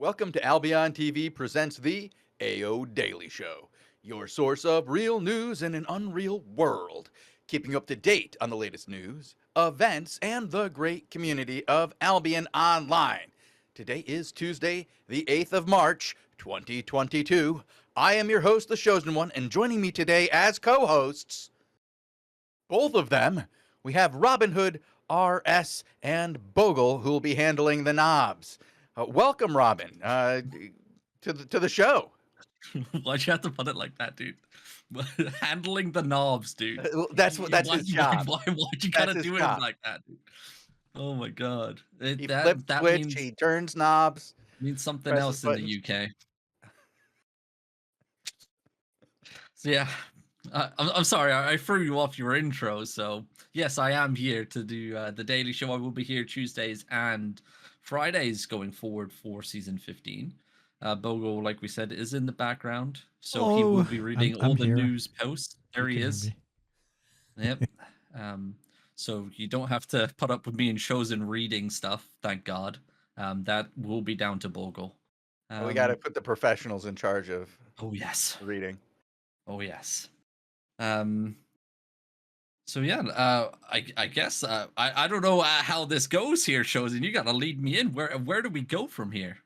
Welcome to Albion TV presents the AO Daily Show, your source of real news in an unreal world, keeping you up to date on the latest news, events, and the great community of Albion Online. Today is Tuesday, the 8th of March, 2022. I am your host, the Shozen One, and joining me today as co-hosts, both of them, we have Robinhood, RS, and Bogul, who will be handling the knobs. Welcome, Robin, to the show. Why'd you have to put it like that, dude? Handling the knobs, dude. That's his job. Why'd you That's gotta his do it job. like that, dude? Oh my god. He That flips that switch. means He turns knobs. something Presses else in the buttons. UK. So yeah, I'm sorry, I threw you off your intro. So yes, I am here to do the Daily Show. I will be here Tuesdays and Fridays going forward for season 15. Bogo, like we said, is in the background, so he will Oh, be I'm reading all I'm the here. news posts. You There he can hear is. me. Yep. So you don't have to put up with me and Shozen reading stuff, thank God. That will be down to Bogle. We got to put the professionals in charge of Oh yes. reading. Oh yes. Um. So yeah. I guess. I don't know how this goes here, Shozen. You gotta lead me in. Where do we go from here?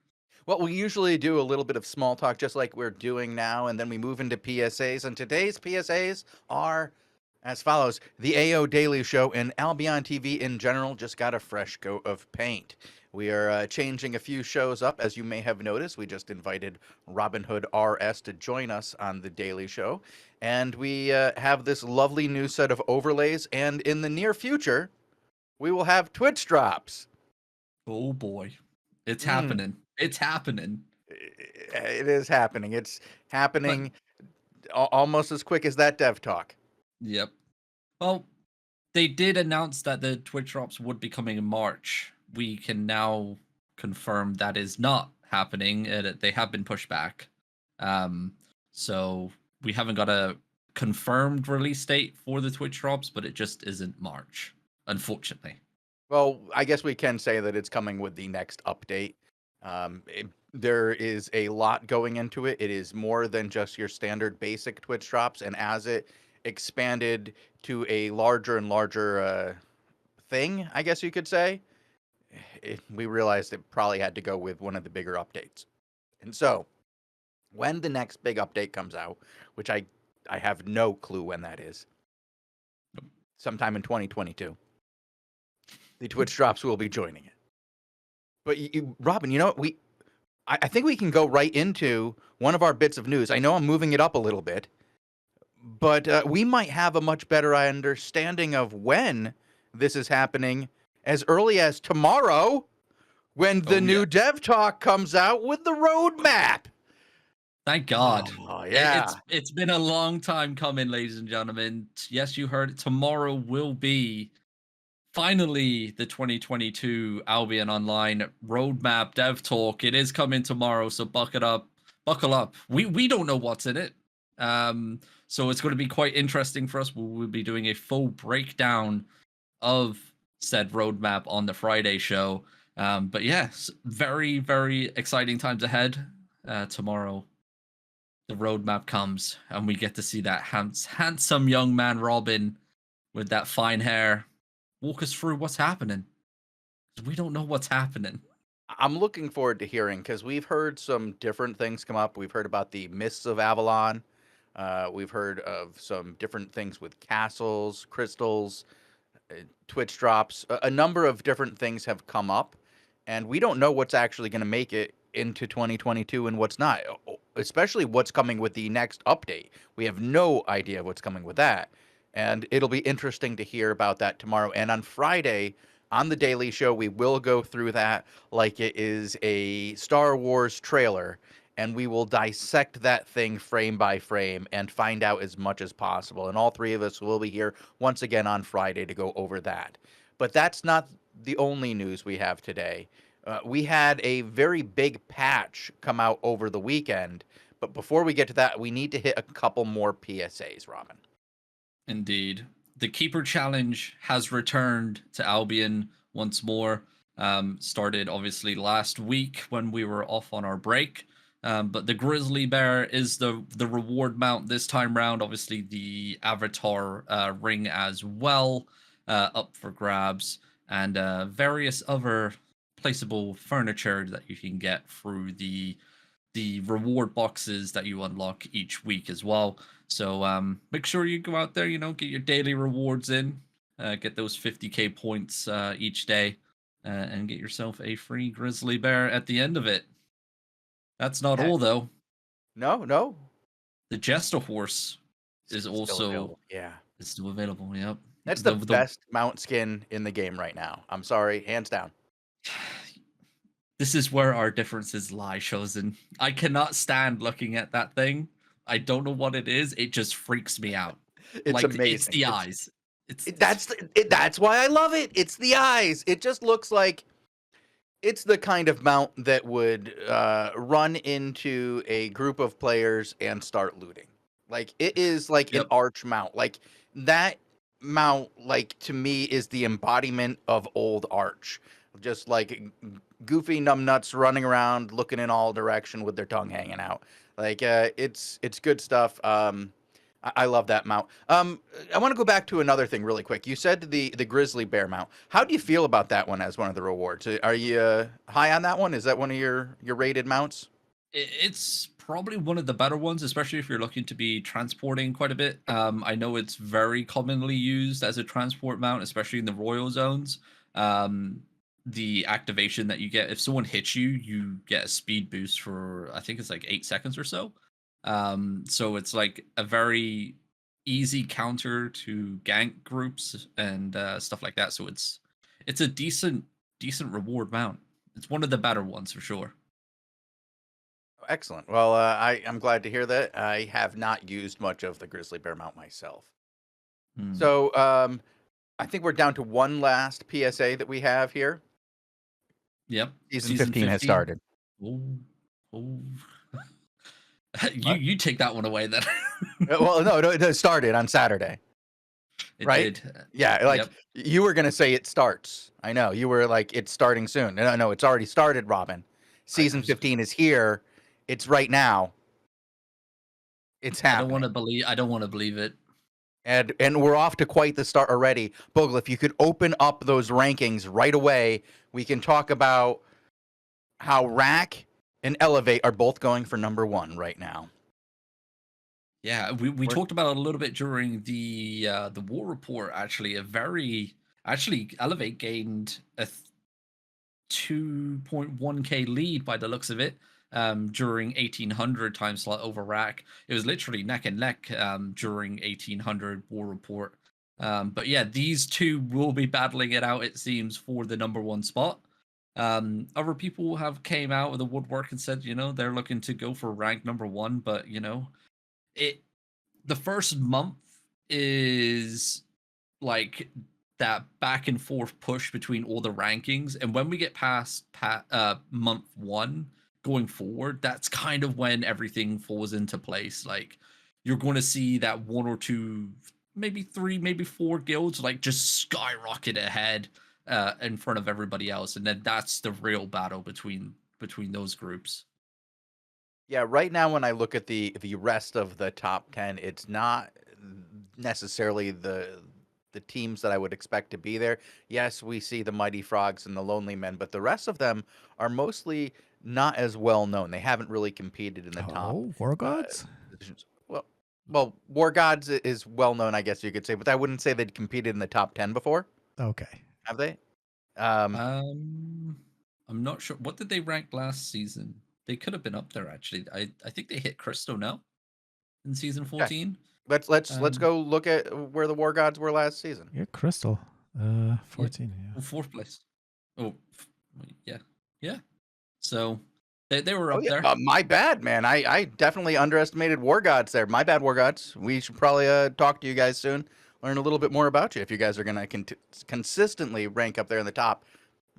Well, we usually do a little bit of small talk, just like we're doing now, and then we move into PSAs. And today's PSAs are as follows. The AO Daily Show and Albion TV in general just got a fresh coat of paint. We are changing a few shows up. As you may have noticed, we just invited Robinhood RS to join us on the Daily Show. And we have this lovely new set of overlays. And in the near future, we will have Twitch drops. Oh boy, it's Mm. happening. It's happening. It is happening. It's happening But, almost as quick as that dev talk. yep. Well, they did announce that the Twitch drops would be coming in March. We can now confirm that is not happening. They have been pushed back. So we haven't got a confirmed release date for the Twitch drops, but it just isn't March, unfortunately. Well, I guess we can say that it's coming with the next update. There is a lot going into it. It is more than just your standard basic Twitch drops, and as it expanded to a larger and larger thing, I guess you could say, we realized it probably had to go with one of the bigger updates. And so, when the next big update comes out, which I have no clue when that is, sometime in 2022, the Twitch drops will be joining it. But Robin, you know what? I think we can go right into one of our bits of news. I know I'm moving it up a little bit, but we might have a much better understanding of when this is happening as early as tomorrow, when the new dev talk comes out with the roadmap. Thank God. Oh, yeah. It's been a long time coming, ladies and gentlemen. Yes, you heard it. Tomorrow will be finally the 2022 Albion Online roadmap dev talk. It is coming tomorrow, so buckle up. We don't know what's in it. So it's going to be quite interesting for us. We will be doing a full breakdown of said roadmap on the Friday show. But yes, very, very exciting times ahead. Tomorrow, the roadmap comes, and we get to see that handsome young man Robin with that fine hair walk us through what's happening. We don't know what's happening. I'm looking forward to hearing, because we've heard some different things come up. We've heard about the Mists of Avalon. We've heard of some different things with castles, crystals, Twitch drops. A number of different things have come up, and we don't know what's actually going to make it into 2022 and what's not, especially what's coming with the next update. We have no idea what's coming with that, and it'll be interesting to hear about that tomorrow. And on Friday, on the Daily Show, we will go through that like it is a Star Wars trailer, and we will dissect that thing frame by frame and find out as much as possible. And all three of us will be here once again on Friday to go over that. But that's not the only news we have today. We had a very big patch come out over the weekend. But before we get to that, we need to hit a couple more PSAs, Robin. Indeed. The Keeper Challenge has returned to Albion once more. Started obviously last week when we were off on our break. But the Grizzly Bear is the reward mount this time round. Obviously, the Avatar ring as well, up for grabs, and various other placeable furniture that you can get through the reward boxes that you unlock each week as well. So make sure you go out there, get your daily rewards in, get those 50k points each day, and get yourself a free grizzly bear at the end of it. That's not Yeah. all, though. No, no. The Jester horse is Still also available. Yeah. is still available. Yep. That's the The best mount skin in the game right now. I'm sorry, hands down. This is where our differences lie, Shozen. I cannot stand looking at that thing. I don't know what it is. It just freaks me out. It's Like it's amazing. the eyes. That's why I love it. It's the eyes. It just looks like it's the kind of mount that would run into a group of players and start looting. Like it is like an Yep. arch mount. Like that mount, like to me, is the embodiment of old arch. Just like goofy numbnuts running around, looking in all direction with their tongue hanging out. Like it's good stuff. I love that mount. I want to go back to another thing really quick. You said the grizzly bear mount. How do you feel about that one as one of the rewards? Are you high on that one? Is that one of your rated mounts? It's probably one of the better ones, especially if you're looking to be transporting quite a bit. I know it's very commonly used as a transport mount, especially in the royal zones. The activation that you get, if someone hits you, you get a speed boost for, I think it's like 8 seconds or so. So it's like a very easy counter to gank groups and stuff like that. So it's a decent reward mount. It's one of the better ones for sure. Excellent. Well, I'm glad to hear that. I have not used much of the grizzly bear mount myself. Hmm. So I think we're down to one last PSA that we have here. Yep. Season Season 15 has 15. started. Oh, oh. you What? you take that one away then. Well, no, it started on Saturday, It right? did. Yeah, like Yep. you were gonna say it starts. I know you were like it's starting soon. No, no, it's already started, Robin. I Season was 15 is here. It's right now. It's I don't want happening. to believe I don't want to believe it. And we're off to quite the start already. Bogle, if you could open up those rankings right away, we can talk about how Rack and Elevate are both going for number 1 right now. Yeah, we We're talked about it a little bit during the war report actually. Actually Elevate gained a 2.1k lead by the looks of it, during 1800 time slot over Rack. It was literally neck and neck during 1800 war report. But yeah, these two will be battling it out, it seems, for the number one spot. Other people have came out of the woodwork and said, they're looking to go for rank number one, but it the first month is like that back and forth push between all the rankings, and when we get past month one going forward, that's kind of when everything falls into place. Like you're going to see that one or two, maybe three, maybe four guilds like just skyrocket ahead in front of everybody else, and then that's the real battle between those groups. Yeah, right now when I look at the rest of the top 10, it's not necessarily the teams that I would expect to be there. Yes, we see the Mighty Frogs and the Lonely Men, but the rest of them are mostly not as well known. They haven't really competed in the top Oh, War uh, Gods? positions. Well, War Gods is well known, I guess you could say, but I wouldn't say they'd competed in the top 10 before, Okay. have they? Um, Um, I'm not sure. What did they rank last season? They could have been up there actually. I think they hit Crystal now in season okay, 14. let's Um, go look at where the War Gods were last season. You're Crystal. yeah, 14, yeah. well, fourth place. Oh, wait, yeah, yeah. So they were Oh up yeah, there. my bad, man. I definitely underestimated War Gods there. My bad, War Gods. We should probably talk to you guys soon. Learn a little bit more about you if you guys are gonna consistently rank up there in the top.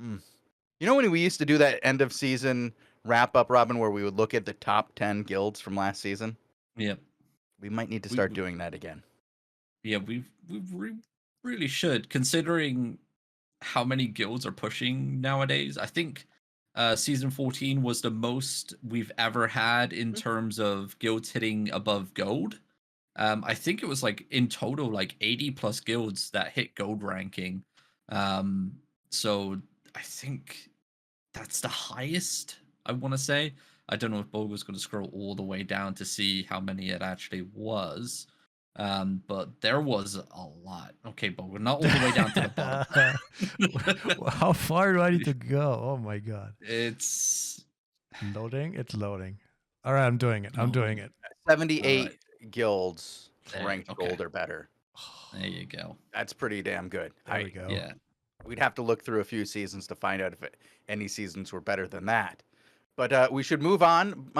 Mm. You know when we used to do that end of season wrap up, Robin, where we would look at the top 10 guilds from last season? Yeah, We might need to we, start we doing that again. yeah we really should, considering how many guilds are pushing nowadays. I think season 14 was the most we've ever had in Mhm. terms of guilds hitting above gold. I think it was like in total like 80 plus guilds that hit gold ranking. Um, so I think that's the highest, I want to say. I don't know if Bogul's going to scroll all the way down to see how many it actually was. But there was a lot. Okay, Bogle, not all the way down to the bottom. How far do I need to go? Oh my god. It's Loading? It's loading. All right, I'm doing it. I'm doing loading. it. 78 Alright, guilds there. ranked Okay, gold or better. there you go. That's pretty damn good. There we go. Yeah. We'd have to look through a few seasons to find out if any seasons were better than that. But we should move on.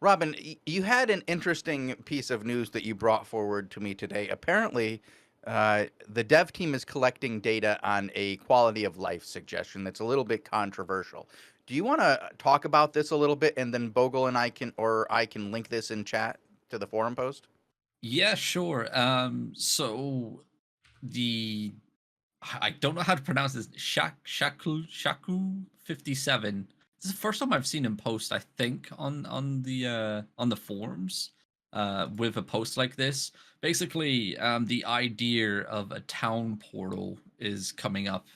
Robin, you had an interesting piece of news that you brought forward to me today. Apparently, the dev team is collecting data on a quality of life suggestion that's a little bit controversial. Do you want to talk about this a little bit, and then Bogle and I can link this in chat to the forum post? Yeah, sure. So the I don't know how to pronounce this. Shaku 57. This is the first time I've seen him post, I think, on the forums with a post like this. Basically, the idea of a town portal is coming up.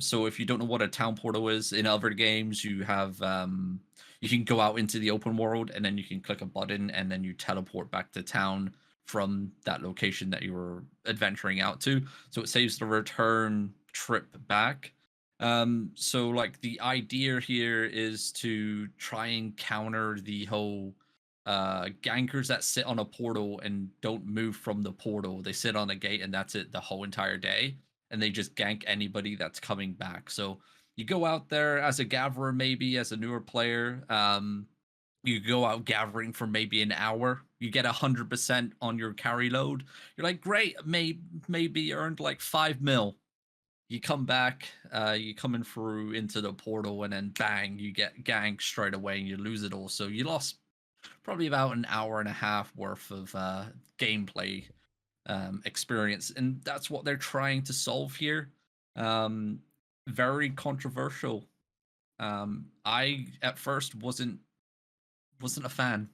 So if you don't know what a town portal is, in other games you have you can go out into the open world and then you can click a button and then you teleport back to town from that location that you were adventuring out to. So it saves the return trip back. So like the idea here is to try and counter the whole gankers that sit on a portal and don't move from the portal. They sit on a gate and that's it the whole entire day. And they just gank anybody that's coming back. So you go out there as a gatherer, maybe as a newer player. You go out gathering for maybe an hour. You get 100% on your carry load. You're like, great, maybe earned like 5 mil. You come back, you coming through into the portal, and then bang, you get ganked straight away, and you lose it all. So you lost probably about an hour and a half worth of gameplay experience, and that's what they're trying to solve here. Um, Very controversial. I at first wasn't a fan,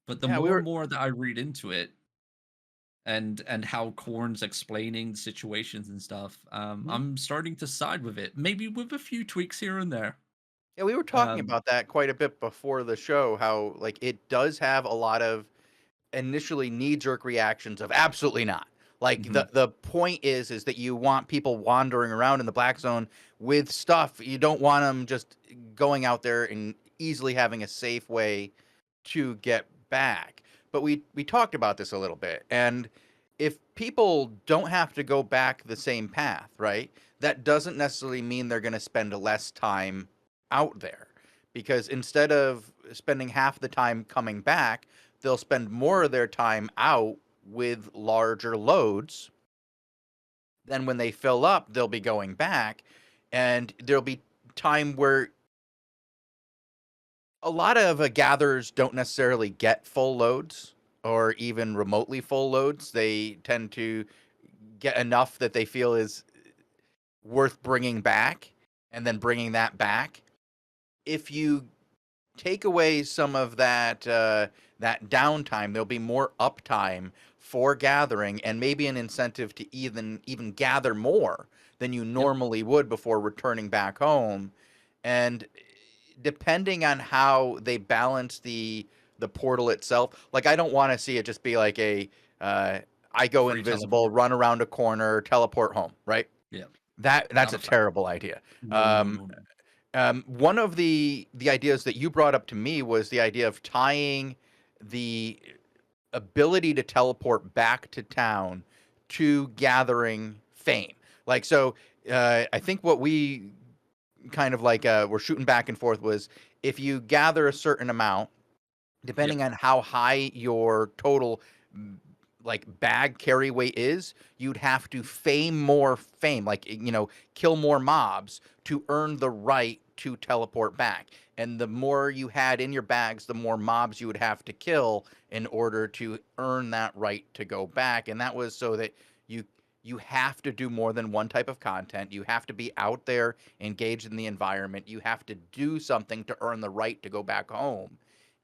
but the Yeah, we more and were. more that I read into it, and how Korn's explaining situations and stuff, I'm starting to side with it. Maybe with a few tweaks here and there. Yeah, we were talking Um, about that quite a bit before the show, how like it does have a lot of initially knee-jerk reactions of absolutely not. Like mhm, the point is that you want people wandering around in the black zone with stuff. You don't want them just going out there and easily having a safe way to get back. But we talked about this a little bit, and if people don't have to go back the same path, right? That doesn't necessarily mean they're going to spend less time out there, because instead of spending half the time coming back, they'll spend more of their time out with larger loads. Then when they fill up, they'll be going back, and there'll be time where a lot of gatherers don't necessarily get full loads or even remotely full loads. They tend to get enough that they feel is worth bringing back and then bringing that back. If you take away some of that downtime, there'll be more uptime for gathering and maybe an incentive to even gather more than you yep. normally would before returning back home. And depending on how they balance the portal itself, like I don't want to see it just be like a I go Free invisible, teleport. run around a corner, teleport home, right? Yeah, That's not a a fan. terrible idea. No, no, Um, no, no. One of the ideas that you brought up to me was the idea of tying the ability to teleport back to town to gathering fame. Like so, I think what we kind of like were shooting back and forth was if you gather a certain amount, Yep. depending on how high your total like bag carry weight is, you'd have to fame more fame, like kill more mobs to earn the right to teleport back. And the more you had in your bags, the more mobs you would have to kill in order to earn that right to go back. And that was so that you you have to do more than one type of content. You have to be out there engaged in the environment. You have to do something to earn the right to go back home.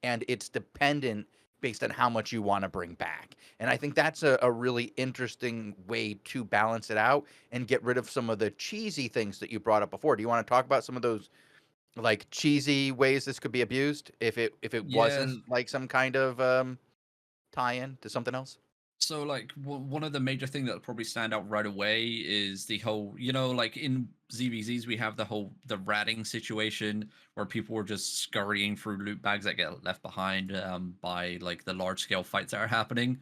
And it's dependent based on how much you want to bring back. And I think that's a really interesting way to balance it out and get rid of some of the cheesy things that you brought up before. Do you want to talk about some of those like cheesy ways this could be abused if it Yeah. wasn't like some kind of tie-in to something else? So like one of the major things that probably stand out right away is the whole, like in ZVZs we have the ratting situation where people were just scurrying through loot bags that get left behind by like the large scale fights that are happening.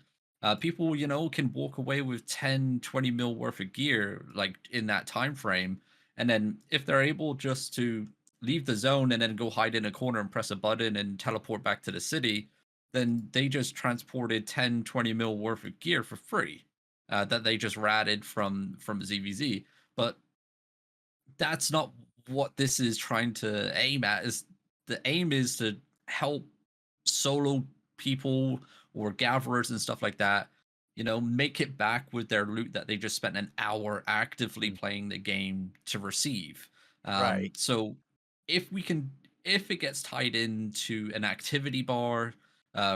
People, can walk away with 10, 20 mil worth of gear like in that time frame, and then if they're able just to leave the zone and then go hide in a corner and press a button and teleport back to the city, then they just transported 10, 20 mil worth of gear for free that they just ratted from ZVZ. But that's not what this is trying to aim at. Is the aim is to help solo people or gatherers and stuff like that, make it back with their loot that they just spent an hour actively playing the game to receive. Right. So if it gets tied into an activity bar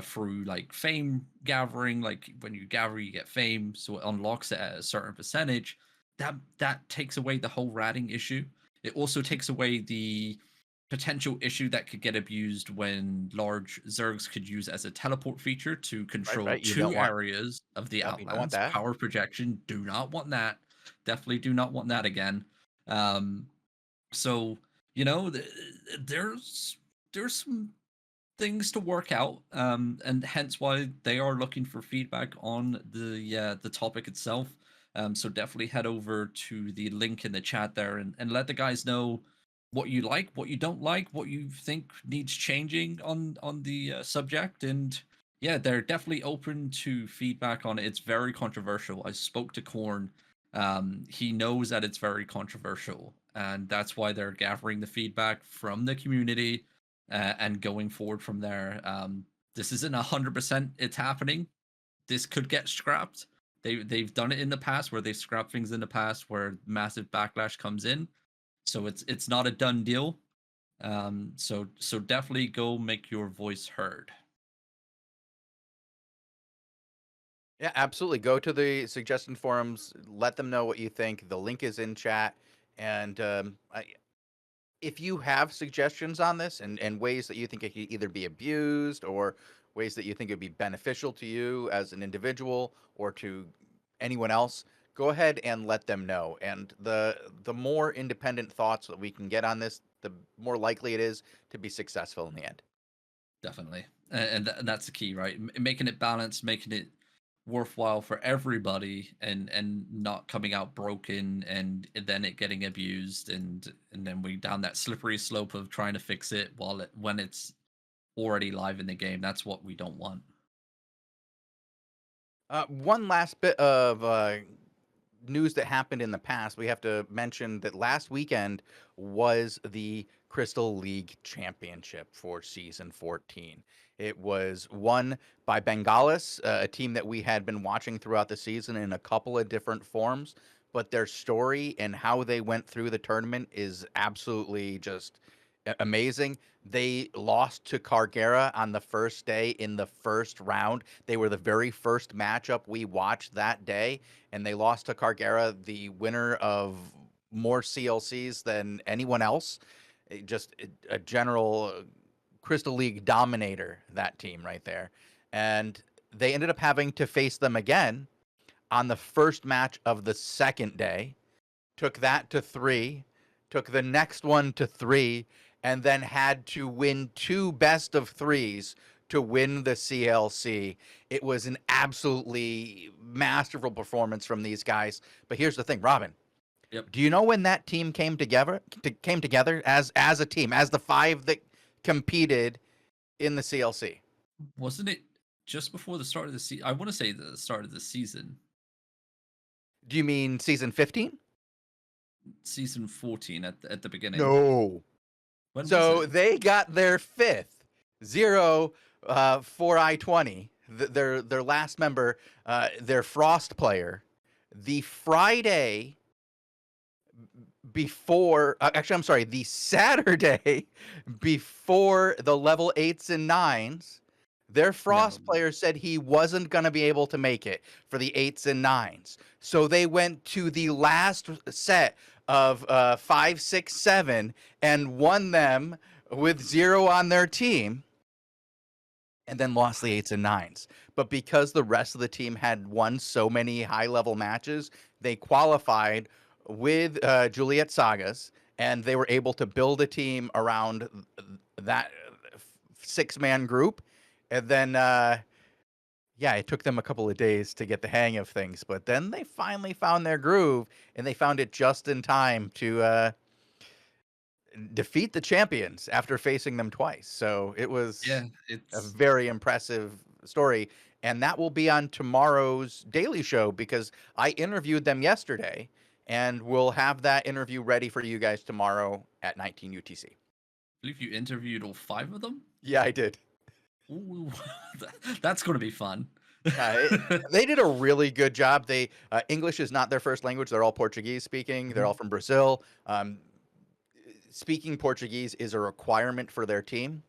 through like fame gathering, like when you gather, you get fame, so it unlocks it at a certain percentage. That takes away the whole ratting issue. It also takes away the potential issue that could get abused when large Zergs could use as a teleport feature to control Right. You don't two want. areas of the Yep, you don't want Outlands. that. Power projection, do not want that. Definitely do not want that again. Um, so there's some things to work out, and hence why they are looking for feedback on the topic itself. So definitely head over to the link in the chat there and let the guys know what you like, what you don't like, what you think needs changing on the subject. And yeah, they're definitely open to feedback on it. It's very controversial. I spoke to Korn. He knows that it's very controversial, and that's why they're gathering the feedback from the community and going forward from there. This isn't 100% it's happening. This could get scrapped. They've done it in the past where they've scrapped things in the past where massive backlash comes in. So it's not a done deal. So definitely go make your voice heard. Yeah, absolutely. Go to the suggestion forums. Let them know what you think. The link is in chat. And if you have suggestions on this and ways that you think it could either be abused or ways that you think it would be beneficial to you as an individual or to anyone else, go ahead and let them know. And the more independent thoughts that we can get on this, the more likely it is to be successful in the end. Definitely. And that's the key, right? Making it balanced, making it worthwhile for everybody, and not coming out broken and then it getting abused, and then we down that slippery slope of trying to fix it when it's already live in the game. That's what we don't want. One last bit of news that happened in the past. We have to mention that last weekend was the Crystal League Championship for Season 14. It was won by Bengalis, a team that we had been watching throughout the season in a couple of different forms, but their story and how they went through the tournament is absolutely just amazing. They lost to Cargera on the first day in the first round. They were the very first matchup we watched that day, and they lost to Cargera, the winner of more CLCs than anyone else. Just a general Crystal League dominator, that team right there. And they ended up having to face them again on the first match of the second day, took that to 3, took the next one to 3, and then had to win 2 best of 3s to win the CLC. It was an absolutely masterful performance from these guys. But here's the thing, Robin. Yep. Do you know when that team came together as a team, as the 5 that competed in the CLC? Wasn't it just before the start of the season? I want to say the start of the season. Do you mean season 15? Season 14 at the beginning. No. When So was it? they got their 5th 0 for I-20. Their last member, their Frost player, the Friday before, actually, I'm sorry, the Saturday before the level 8s and 9s, their No. Frost player said he wasn't going to be able to make it for the 8s and 9s. So they went to the last set of 5, 6, 7 and won them with 0 on their team, and then lost the 8s and 9s. But because the rest of the team had won so many high-level matches, they qualified with Juliet Sagas, and they were able to build a team around that 6-man group. And then, yeah, it took them a couple of days to get the hang of things, but then they finally found their groove, and they found it just in time to defeat the champions after facing them twice. So it was Yeah, a it's very impressive story, and that will be on tomorrow's Daily Show because I interviewed them yesterday, and we'll have that interview ready for you guys tomorrow at 19 UTC. I believe you interviewed all 5 of them. Yeah, I did. Ooh, that's gonna be fun. They did a really good job. They English is not their first language. They're all Portuguese speaking. They're all from Brazil. Speaking Portuguese is a requirement for their team.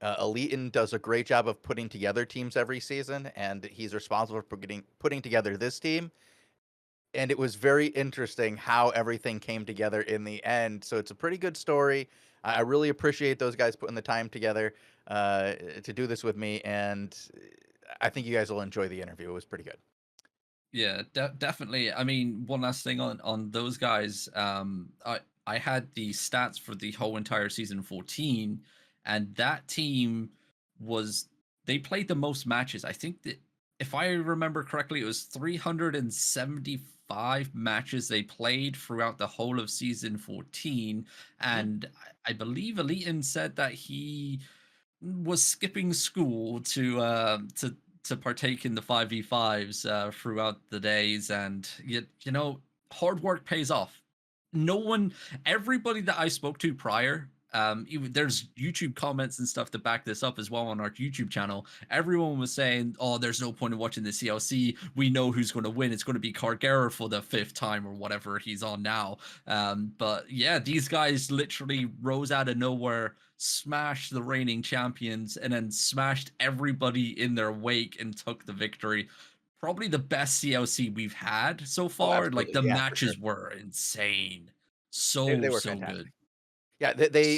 Eliton does a great job of putting together teams every season, and he's responsible for putting together this team. And it was very interesting how everything came together in the end. So it's a pretty good story. I really appreciate those guys putting the time together to do this with me, and I think you guys will enjoy the interview. It was pretty good. Yeah, definitely. I mean, one last thing on those guys. I had the stats for the whole entire season 14, and that team was they played the most matches. I think that if I remember correctly, it was 375 matches they played throughout the whole of season 14, Mhm. and I believe Eliton said that he was skipping school to partake in the 5v5s throughout the days, and you know, hard work pays off. No one, everybody that I spoke to prior, even there's YouTube comments and stuff to back this up as well on our YouTube channel. Everyone was saying, "Oh, there's no point in watching the CLC. We know who's going to win. It's going to be Carguera for the 5th time or whatever he's on now." But yeah, these guys literally rose out of nowhere, smashed the reigning champions, and then smashed everybody in their wake and took the victory. Probably the best CLC we've had so Oh, far. Like, absolutely. the Yeah, for sure. matches were insane. They were So fantastic. good. Yeah,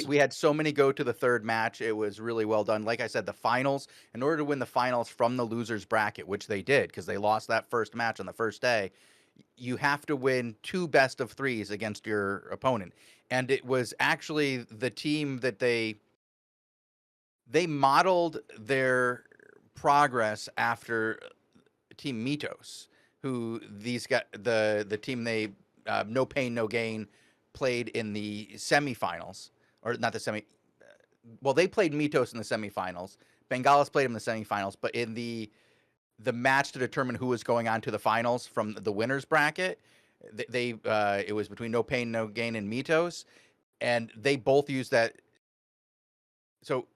we had so many go to the third match. It was really well done. Like I said, the finals, in order to win the finals from the losers bracket, which they did because they lost that first match on the first day, you have to win 2 best of 3s against your opponent. And it was actually the team that they modeled their progress after Team Mitos, who these got the team they no pain no gain played in the semifinals, or not the semi. Well, they played Mitos in the semifinals. Bengalis played them in the semifinals, but in the match to determine who was going on to the finals from the winners bracket, they it was between No Pain No Gain and Mitos, and they both used that. So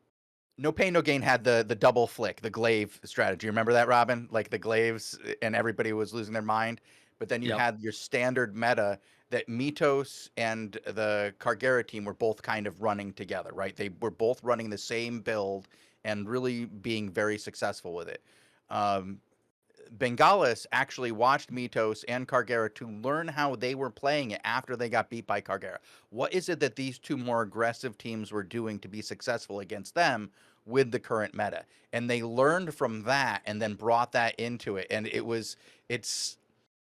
No Pain No Gain had the double flick, the glaive strategy. Remember that, Robin? Like the glaives, and everybody was losing their mind. But then you Yep. had your standard meta that Mitos and the Carguera team were both kind of running together, right? They were both running the same build and really being very successful with it. Um, Bengalis actually watched Mitos and Carguera to learn how they were playing it after they got beat by Carguera. What is it that these two more aggressive teams were doing to be successful against them with the current meta? And they learned from that and then brought that into it. And it's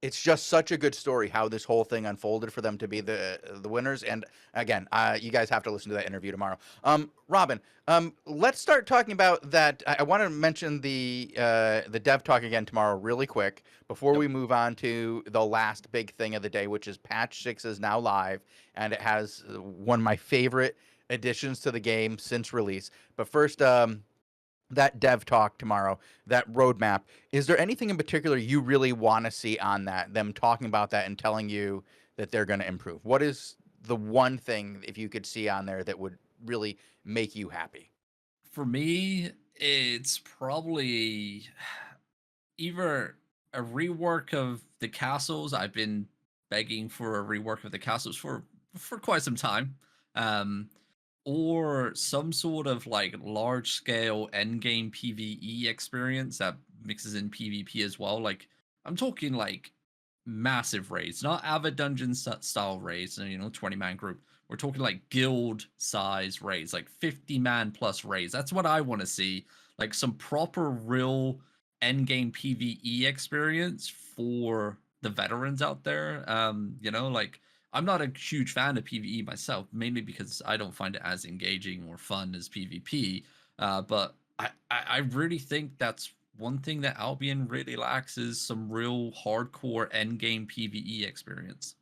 it's just such a good story how this whole thing unfolded for them to be the winners. And again, you guys have to listen to that interview tomorrow. Robin, let's start talking about that. I want to mention the dev talk again tomorrow, really quick, before Yep. we move on to the last big thing of the day, which is Patch 6 is now live, and it has one of my favorite additions to the game since release. But first, that dev talk tomorrow, that roadmap. Is there anything in particular you really want to see on that? Them talking about that and telling you that they're going to improve. What is the one thing, if you could see on there, that would really make you happy? For me, it's probably either a rework of the castles. I've been begging for a rework of the castles for quite some time. Or some sort of like large scale endgame PvE experience that mixes in PvP as well. Like I'm talking like massive raids, not Avid Dungeon style raids, 20-man group. We're talking like guild size raids, like 50-man plus raids. That's what I want to see. Like some proper real endgame PvE experience for the veterans out there. Like I'm not a huge fan of PvE myself, mainly because I don't find it as engaging or fun as PvP. But I really think that's one thing that Albion really lacks is some real hardcore endgame PvE experience.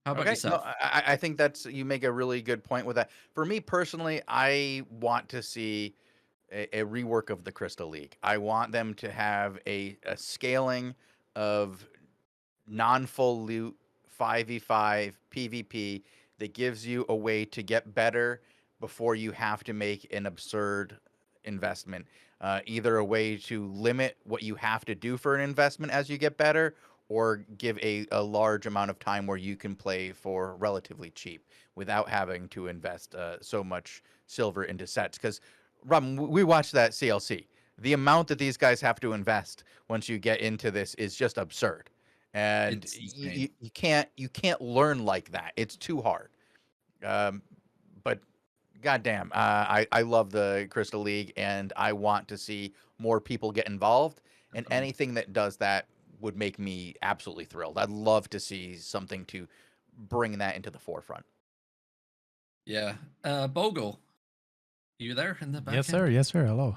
How about yourself? No, I think you make a really good point with that. For me personally, I want to see a rework of the Crystal League. I want them to have a scaling of non-full loot 5v5 PvP that gives you a way to get better before you have to make an absurd investment. Either a way to limit what you have to do for an investment as you get better, or give a large amount of time where you can play for relatively cheap without having to invest so much silver into sets. Because, Rob, we watched that CLC. The amount that these guys have to invest once you get into this is just absurd. And you can't learn like that. It's too hard. But goddamn, I love the Crystal League, and I want to see more people get involved. And anything that does that would make me absolutely thrilled. I'd love to see something to bring that into the forefront. Yeah, Bogul, you there in the back? Yes, sir. Yes, sir. Hello.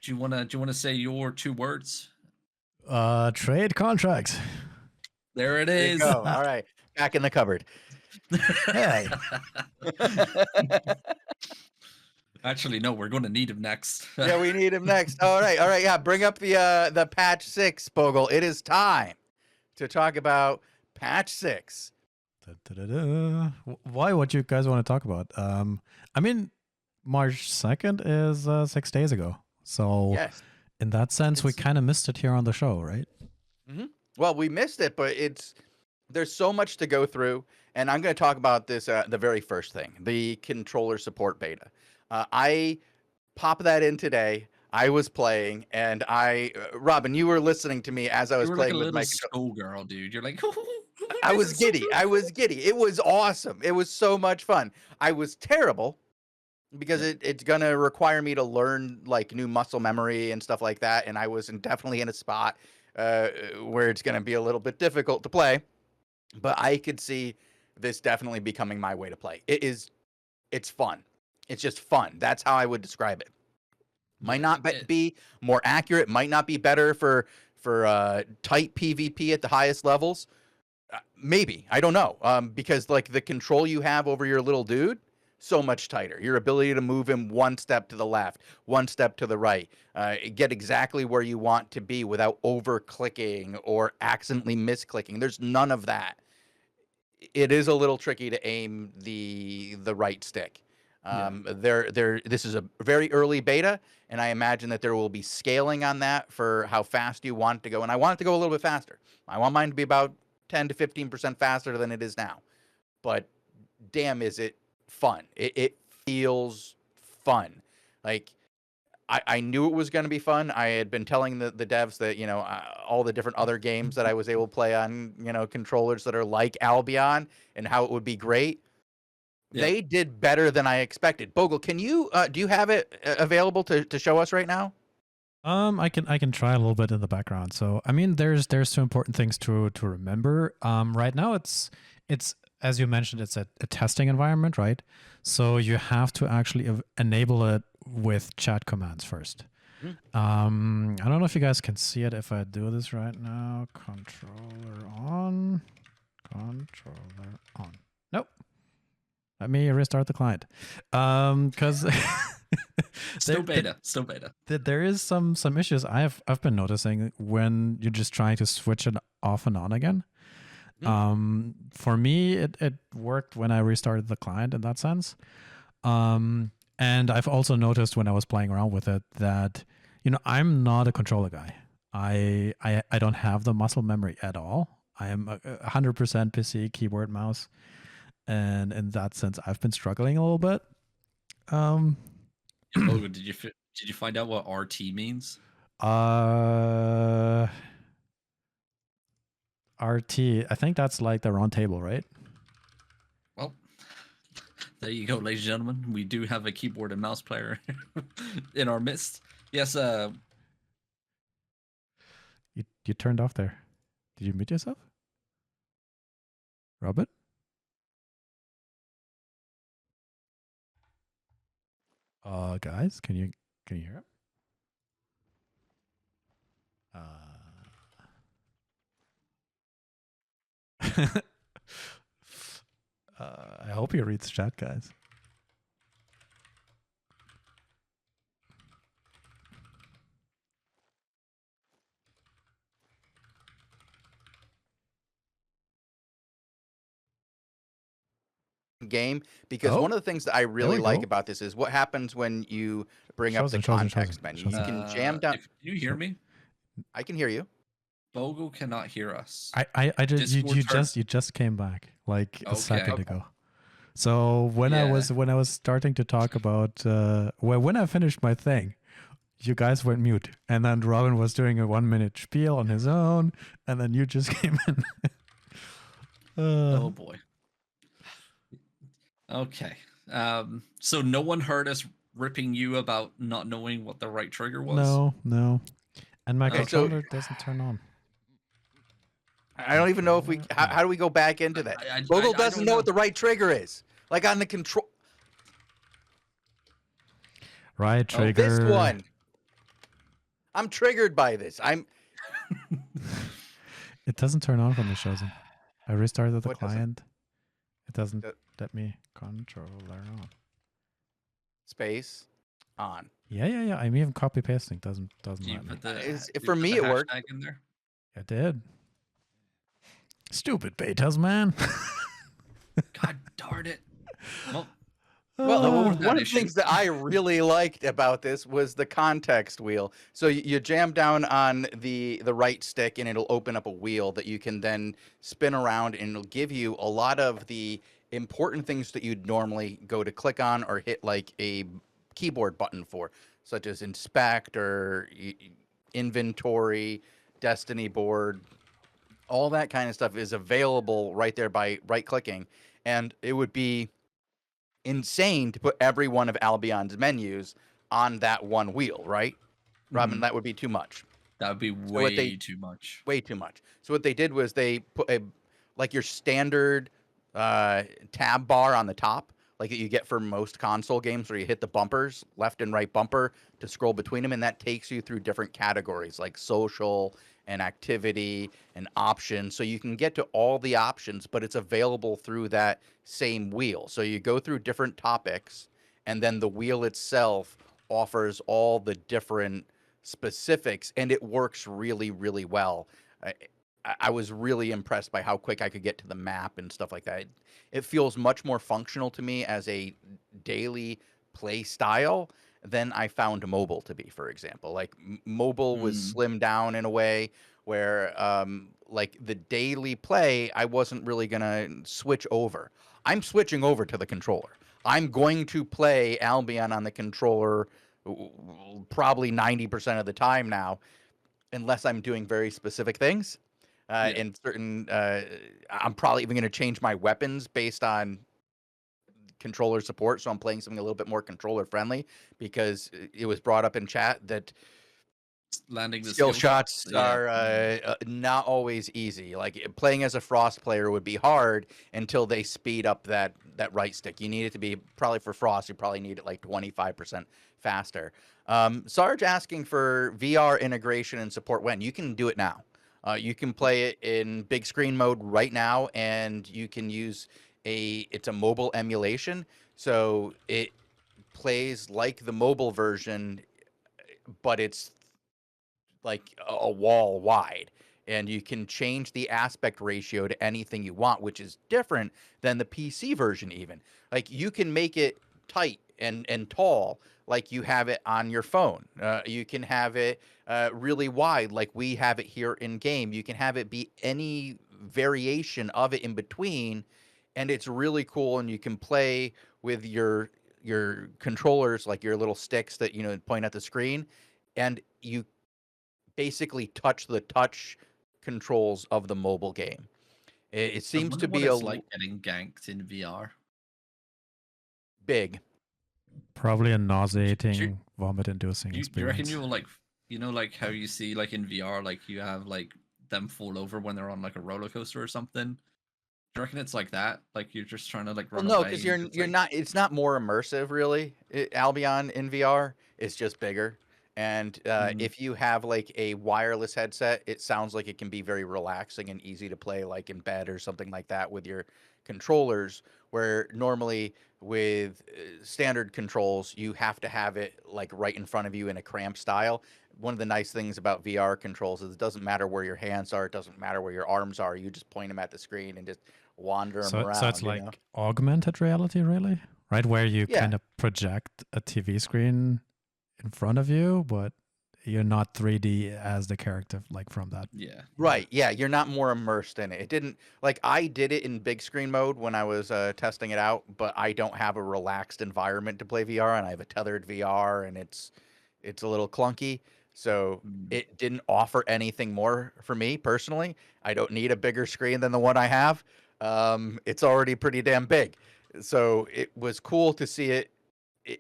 Do you wanna say your 2 words? Trade contracts. There it is. There you go. All right, back in the cupboard. Hey. Actually, no, we're going to need him next. Yeah, we need him next. All right. Yeah, bring up the patch 6, Bogle. It is time to talk about patch 6. Da-da-da-da. Why? What you guys want to talk about? I mean, March 2nd is 6 days ago. So Yes. in that sense, we kind of missed it here on the show, right? Mm-hmm. Well, we missed it, but there's so much to go through, and I'm going to talk about this. The very first thing, the controller support beta. I popped that in today. I was playing, and Robin, you were listening to me as I was playing like a with my schoolgirl, dude. You're like, I was giddy. I was giddy. It was awesome. It was so much fun. I was terrible because it's going to require me to learn like new muscle memory and stuff like that. And I was definitely in a spot where it's going to be a little bit difficult to play. But I could see this definitely becoming my way to play. It's fun. It's just fun. That's how I would describe it. Might not be more accurate. Might not be better for tight PvP at the highest levels. Maybe. I don't know. Because like the control you have over your little dude, so much tighter. Your ability to move him one step to the left, one step to the right, get exactly where you want to be without over clicking or accidentally misclicking. There's none of that. It is a little tricky to aim the right stick. This is a very early beta, and I imagine that there will be scaling on that for how fast you want it to go. And I want it to go a little bit faster. I want mine to be about 10 to 15% faster than it is now. But damn, is it fun. It feels fun. Like I knew it was going to be fun. I had been telling the devs that, all the different other games that I was able to play on, controllers that are like Albion and how it would be great. Yeah. They did better than I expected. Bogle, can you do you have it available to show us right now? I can try a little bit in the background. So I mean, there's two important things to remember. Right now it's as you mentioned, it's a testing environment, right? So you have to actually enable it with chat commands first. Mm-hmm. I don't know if you guys can see it if I do this right now. Controller on. Nope. Let me restart the client. Because still beta. There is some issues I've been noticing when you're just trying to switch it off and on again. For me, it worked when I restarted the client in that sense. And I've also noticed when I was playing around with it that, I'm not a controller guy. I don't have the muscle memory at all. I am 100% PC keyboard mouse, and in that sense, I've been struggling a little bit. Logan, did you find out what RT means? RT. I think that's like the round table, right? Well, there you go, ladies and gentlemen. We do have a keyboard and mouse player in our midst. Yes, You turned off there. Did you mute yourself? Robert? Guys, can you hear it? I hope he reads chat, guys. Game, because one of the things that I really we like go. about this is what happens when you bring up the context menu. You can jam down. Can you hear me? I can hear you. Bogul cannot hear us. I just you just came back like a second ago. So when I was starting to talk about when I finished my thing, you guys went mute, and then Robin was doing a 1-minute spiel on his own, and then you just came in. Oh boy. Okay. So no one heard us ripping you about not knowing what the right trigger was? No. And my Okay, controller doesn't turn on. I don't even know if we. How do we go back into that? Bogul doesn't know what the right trigger is. Like on the control. Right trigger. Oh, this one. I'm triggered by this. It doesn't turn on from the Shozen. I restarted the What client. It doesn't let me controller on. Space on. Yeah. I'm even copy pasting. Doesn't let me. For me, it worked. In there? It did. Stupid betas, man. God darn it. Well, one of the things that I really liked about this was the context wheel. So you jam down on the right stick, and it'll open up a wheel that you can then spin around, and it'll give you a lot of the important things that you'd normally go to click on or hit like a keyboard button for, such as inspect or inventory, destiny board. All that kind of stuff is available right there by right-clicking, and it would be insane to put every one of Albion's menus on that one wheel, right? Robin, that would be too much. That would be way too much. Way too much. So what they did was they put like your standard tab bar on the top, like that you get for most console games, where you hit the bumpers, left and right bumper, to scroll between them, and that takes you through different categories like social and activity and options. So you can get to all the options, but it's available through that same wheel. So you go through different topics, and then the wheel itself offers all the different specifics, and it works really, really well. I was really impressed by how quick I could get to the map and stuff like that. It feels much more functional to me as a daily play style than I found mobile to be, for example. Like mobile was slimmed down in a way where like the daily play, I wasn't really going to switch over. I'm switching over to the controller. I'm going to play Albion on the controller probably 90% of the time now, unless I'm doing very specific things. And certain, I'm probably even going to change my weapons based on controller support. So I'm playing something a little bit more controller friendly, because it was brought up in chat that landing the skill shots are not always easy. Like playing as a Frost player would be hard until they speed up that right stick. You need it to be, probably for Frost, you probably need it like 25% faster. Sarge asking for VR integration and support when. You can do it now. You can play it in big screen mode right now, and you can use it's a mobile emulation. So it plays like the mobile version, but it's like a wall wide, and you can change the aspect ratio to anything you want, which is different than the PC version even. Like you can make it tight and tall, like you have it on your phone. You can have it really wide, like we have it here in game. You can have it be any variation of it in between, and it's really cool. And you can play with your controllers, like your little sticks that point at the screen, and you basically touch the touch controls of the mobile game. It I seems wonder to what be a it's like getting ganked in VR. big. Probably a Do, nauseating, vomit-inducing do you reckon experience. you will like, like how you see like in VR, like you have like them fall over when they're on like a roller coaster or something? Do you reckon it's like that? Like you're just trying to like Well, run no, away because and you're just you're like, not. It's not more immersive, really. Albion in VR is just bigger, and mm, if you have like a wireless headset, it sounds like it can be very relaxing and easy to play, like in bed or something like that, with your controllers. Where normally with standard controls, you have to have it like right in front of you in a cramped style. One of the nice things about VR controls is it doesn't matter where your hands are, it doesn't matter where your arms are. You just point them at the screen and just wander them So it's around. like augmented reality, really, right? Where you Yeah. kind of project a TV screen in front of you, but you're not 3D as the character, like from that. yeah, Right. Yeah, you're not more immersed in it. It didn't like I did it in big screen mode when I was testing it out, but I don't have a relaxed environment to play VR, and I have a tethered VR, and it's a little clunky. So mm, it didn't offer anything more for me personally. I don't need a bigger screen than the one I have. It's already pretty damn big. So it was cool to see it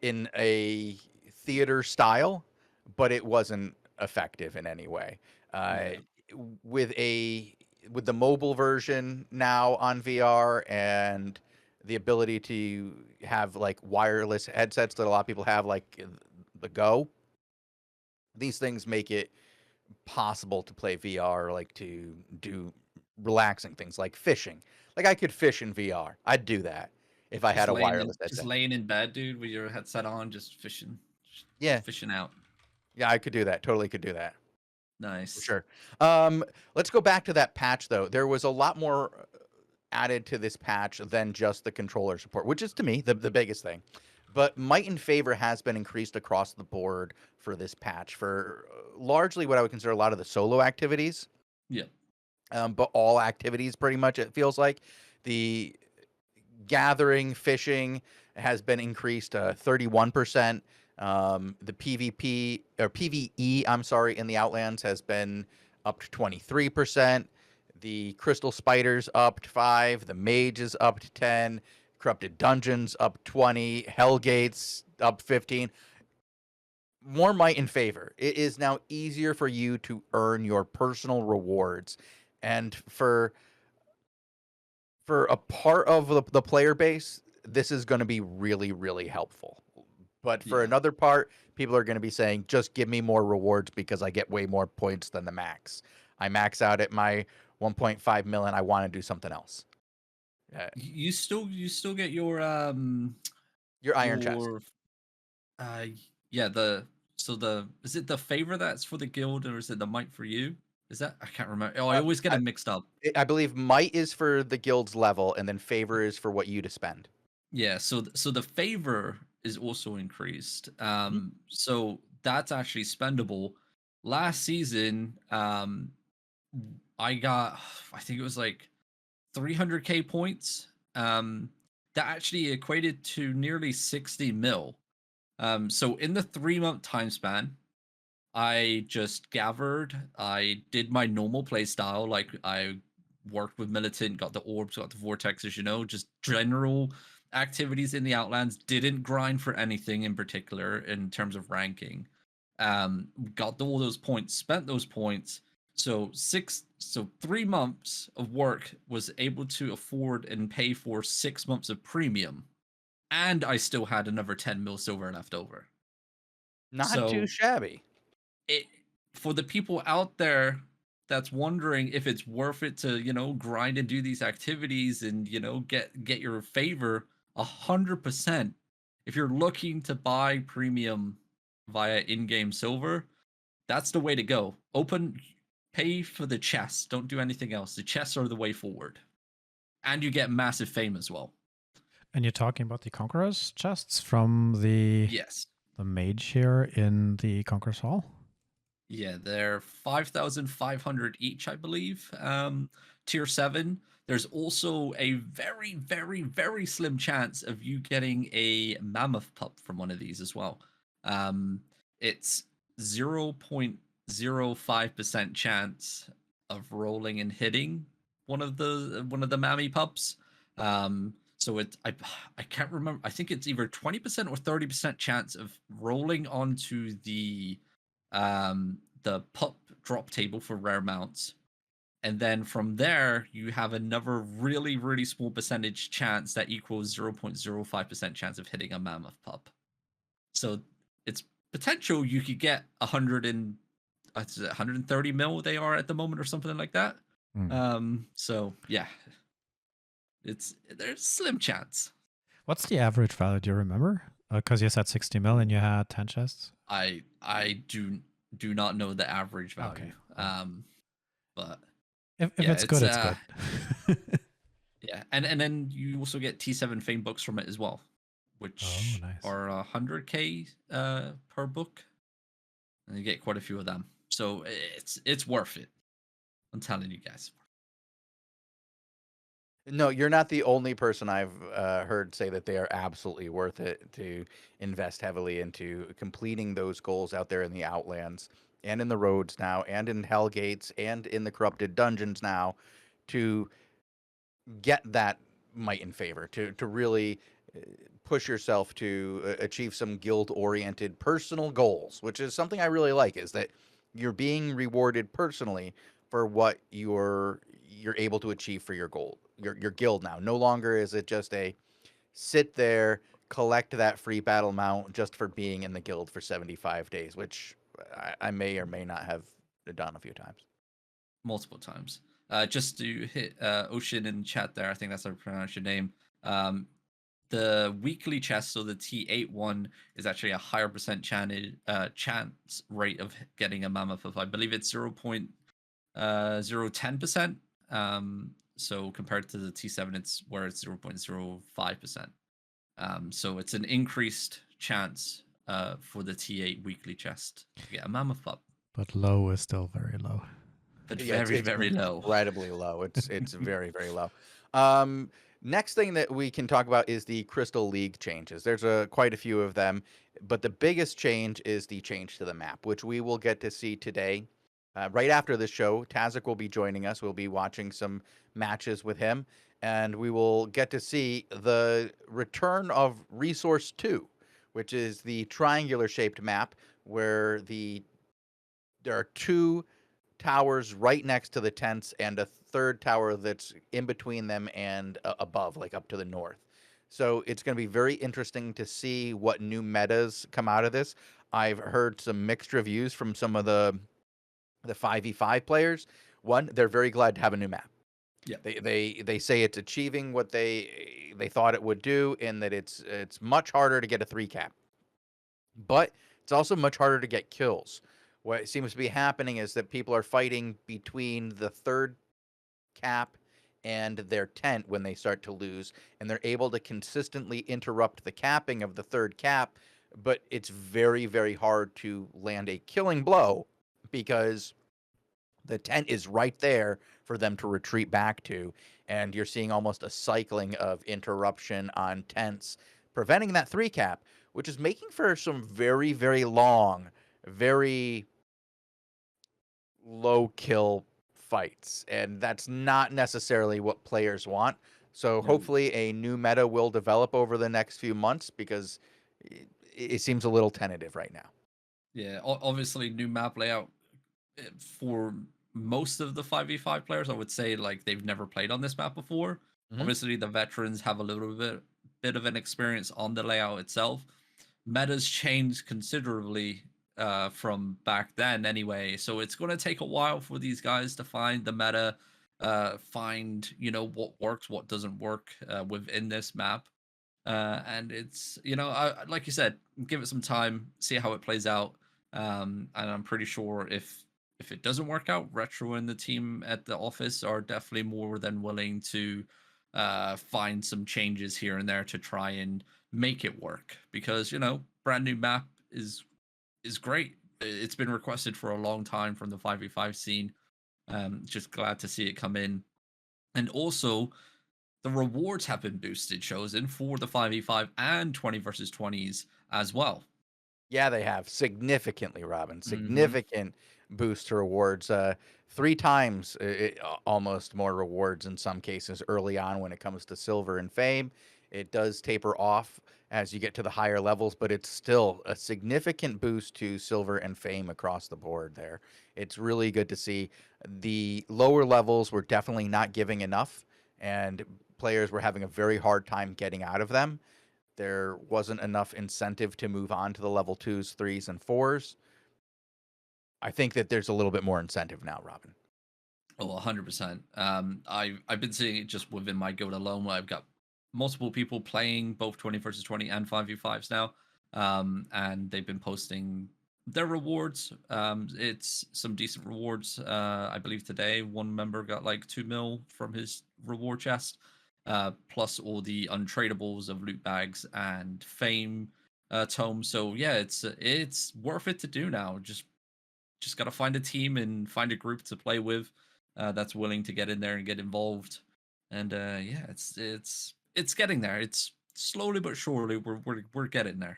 in a theater style, but it wasn't effective in any way. Uh, yeah. with a with the mobile version now on VR and the ability to have like wireless headsets that a lot of people have, like the Go, these things make it possible to play VR, like to do relaxing things like fishing. Like I could fish in VR. I'd do that if I had a wireless Just headset. laying in bed, dude, with your headset on, just Yeah, fishing out. yeah, I could do that. Totally could do that. For Nice. sure. Let's go back to that patch though. There was a lot more added to this patch than just the controller support, which is to me the biggest thing. But might and favor has been increased across the board for this patch for largely what I would consider a lot of the solo activities, Yeah. but all activities pretty much. It feels like the gathering, fishing has been increased 31%. The PvP or PvE, I'm sorry, in the Outlands has been up to 23%. The Crystal Spiders up to 5. The Mage is up to 10. Corrupted Dungeons up 20. Hellgates up 15. More might in favor. It is now easier for you to earn your personal rewards. And for a part of the player base, this is going to be really, really helpful. But for Yeah. another part, people are going to be saying, just give me more rewards because I get way more points than the max. I max out at my 1.5 million. I want to do something else. You still get Your iron chest. your uh yeah, the is it the favor that's for the guild or is it the might for you? Is that I can't remember. Oh, I Uh, always get I, it mixed up. I believe might is for the guild's level, and then favor is for what you to spend. Yeah, so the favor is also increased. So that's actually spendable. Last season, I got I think it was like 300k points. That actually equated to nearly 60 mil. So in the 3-month time span, I just gathered. I did my normal play style, like I worked with militant, got the orbs, got the vortexes, just general activities in the Outlands. Didn't grind for anything in particular in terms of ranking. Got all those points, spent those points. So 3 months of work was able to afford and pay for 6 months of premium, and I still had another 10 mil silver left over. Not too So shabby. it for the people out there that's wondering if it's worth it to grind and do these activities and get your favor 100%. If you're looking to buy premium via in-game silver, that's the way to go. Pay for the chests, don't do anything else. The chests are the way forward, and you get massive fame as well. And you're talking about the Conquerors chests from the Yes. mage here in the Conquerors Hall? Yeah, they're 5,500 each, I believe. Tier 7. There's also a very, very, very slim chance of you getting a mammoth pup from one of these as well. It's 0.05% chance of rolling and hitting one of the mammy pups. So I can't remember. I think it's either 20% or 30% chance of rolling onto the pup drop table for rare mounts. And then from there, you have another really, really small percentage chance that equals 0.05% chance of hitting a mammoth pup. So it's potential you could get 130 mil they are at the moment or something like that. So yeah, there's slim chance. What's the average value? Do you remember? Because you said 60 mil and you had 10 chests. I do not know the average value. Okay. But if yeah, it's good, it's good. Yeah, and then you also get T7 Fame books from it as well, which nice. are 100k per book, and you get quite a few of them. So it's worth it. I'm telling you guys. No, you're not the only person I've heard say that they are absolutely worth it to invest heavily into completing those goals out there in the Outlands and in the roads now and in Hellgates and in the corrupted dungeons now to get that might and favor, to really push yourself to achieve some guild-oriented personal goals, which is something I really like, is that you're being rewarded personally for what you're able to achieve for your goal, your guild now. No longer is it just a sit there, collect that free battle mount just for being in the guild for 75 days, which I may or may not have done a few times. Multiple times. Just to hit Ocean in chat there, I think that's how I pronounce your name. The weekly chest, so the T8 one, is actually a higher percent chance rate of getting a mammoth pup. I believe it's 0.010%. So compared to the T7, it's 0.05%. So it's an increased chance for the T8 weekly chest to get a mammoth pup. But low is still very low. But Yeah, very, it's very low. incredibly low. It's very, very low. Next thing that we can talk about is the Crystal League changes. There's quite a few of them, but the biggest change is the change to the map, which we will get to see today. Right after this show, Tazik will be joining us. We'll be watching some matches with him, and we will get to see the return of Resource 2, which is the triangular-shaped map where there are two towers right next to the tents and a third tower that's in between them and above, like up to the north. So it's going to be very interesting to see what new metas come out of this. I've heard some mixed reviews from some of the 5v5 players. One, they're very glad to have a new map. Yeah. They say it's achieving what they thought it would do, in that it's much harder to get a 3 cap. But it's also much harder to get kills. What seems to be happening is that people are fighting between the third cap and their tent when they start to lose, and they're able to consistently interrupt the capping of the third cap, but it's very, very hard to land a killing blow because the tent is right there for them to retreat back to, and you're seeing almost a cycling of interruption on tents, preventing that 3 cap, which is making for some very, very long, very low kill fights, and that's not necessarily what players want. So hopefully a new meta will develop over the next few months, because it seems a little tentative right now. Yeah, obviously new map layout for most of the 5v5 players, I would say like they've never played on this map before. Obviously the veterans have a little bit of an experience on the layout itself. Meta's changed considerably from back then anyway, so it's going to take a while for these guys to find the meta, find what works, what doesn't work within this map. And it's like you said, give it some time, see how it plays out. And I'm pretty sure if it doesn't work out, Retro and the team at the office are definitely more than willing to find some changes here and there to try and make it work, because brand new map is great. It's been requested for a long time from the 5v5 scene. Just glad to see it come in. And also, the rewards have been boosted, Shozen, for the 5v5 and 20 versus 20s as well. Yeah, they have significantly, Robin. Mm-hmm. Significant boost to rewards. 3 times almost more rewards in some cases early on when it comes to silver and fame. It does taper off as you get to the higher levels, but it's still a significant boost to silver and fame across the board there. It's really good to see. The lower levels were definitely not giving enough, and players were having a very hard time getting out of them. There wasn't enough incentive to move on to the level 2s, 3s, and 4s. I think that there's a little bit more incentive now, Robin. Oh, 100%. I've been seeing it just within my guild alone, where I've got multiple people playing both 20 versus 20 and 5v5s now. And they've been posting their rewards. It's some decent rewards. I believe today one member got like 2 mil from his reward chest, plus all the untradables of loot bags and fame tomes. So yeah, it's worth it to do now. Just got to find a team and find a group to play with that's willing to get in there and get involved. And yeah, it's getting there. It's slowly but surely we're getting there.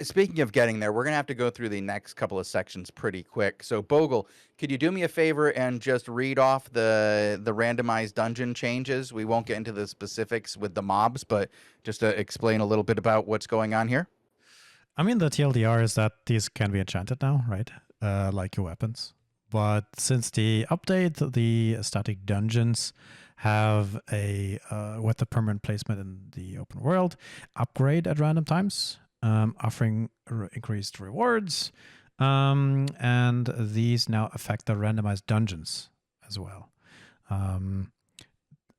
Speaking of getting there, we're going to have to go through the next couple of sections pretty quick. So, Bogul, could you do me a favor and just read off the randomized dungeon changes? We won't get into the specifics with the mobs, but just to explain a little bit about what's going on here. I mean, the TLDR is that these can be enchanted now, right? Like your weapons. But since the update, the static dungeons have a, with the permanent placement in the open world, upgrade at random times, offering increased rewards. And these now affect the randomized dungeons as well.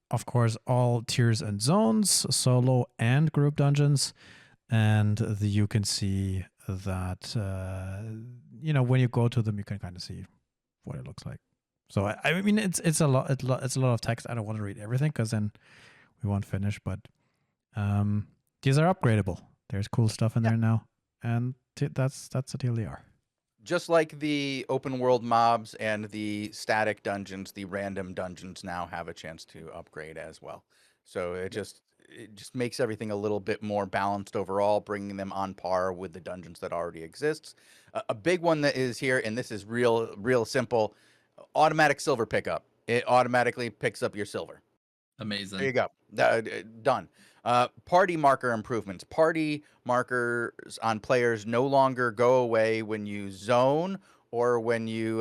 Of course, all tiers and zones, solo and group dungeons. And you can see that, when you go to them, you can kind of see what it looks like. So I mean, it's a lot of text. I don't want to read everything because then we won't finish. But these are upgradable. There's cool stuff in there now, and that's a TLDR. Just like the open world mobs and the static dungeons, the random dungeons now have a chance to upgrade as well. So it just makes everything a little bit more balanced overall, bringing them on par with the dungeons that already exist. A big one that is here, and this is real simple: automatic silver pickup. It automatically picks up your silver. Amazing. There you go. Done. Party marker improvements. Party markers on players no longer go away when you zone or when you